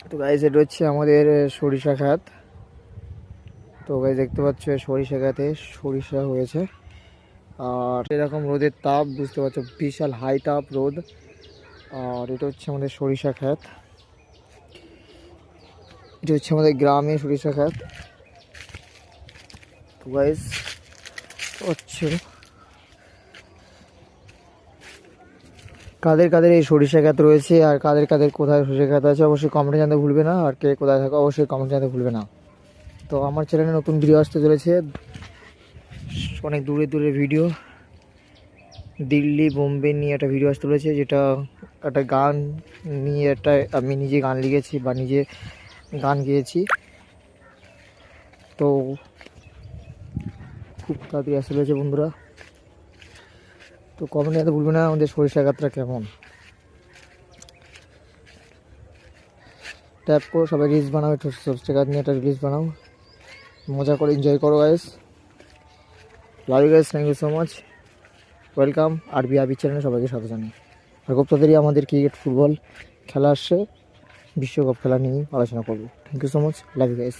তো গাইজ এটা হচ্ছে আমাদের সরিষা খাত। তো গাইজ দেখতে পাচ্ছ সরিষা খাতে সরিষা হয়েছে। আর এরকম রোদের তাপ বুঝতে পারছো, বিশাল হাই তাপ রোদ। আর এটা হচ্ছে আমাদের সরিষা খাত, এটা হচ্ছে আমাদের গ্রামে সরিষা খাত। তো গাইজ হচ্ছে কাদের কাদের এই সরিষা খাত রয়েছে আর কাদের কাদের কোথায় সরিষা খাত আছে অবশ্যই কমেন্টে জানাতে ভুলবে না। আর কে কোথায় থাকো অবশ্যই কমেন্টে জানাতে ভুলবে না। তো আমার চ্যানেলে নতুন ভিডিও আসতে চলেছে, অনেক দূরে দূরে ভিডিও। দিল্লি বোম্বে নিয়ে একটা ভিডিও আসতে চলেছে, যেটা একটা গান নিয়ে, একটা আমি নিজে গান লিখেছি বা নিজে গান গেয়েছি। তো খুব তাড়াতাড়ি আসতে চলেছে বন্ধুরা। তো কমেন্টে জানাতে ভুলবে না আমাদের সরিষা খাতটা কেমন। ট্যাপ করো, সবাই রিলস বানাও, একটু সরিষা খাত নিয়ে একটা রিলস বানাও, মজা করে এনজয় করো guys. Love you guys, thank you so much, welcome. আরবি আবি চ্যানেলে সবাইকে স্বাগত জানাই। আর খুব তাড়াতাড়ি আমাদের ক্রিকেট ফুটবল খেলা আসছে, বিশ্বকাপ খেলা নিয়ে আলোচনা করবো। Thank you so much, love you guys.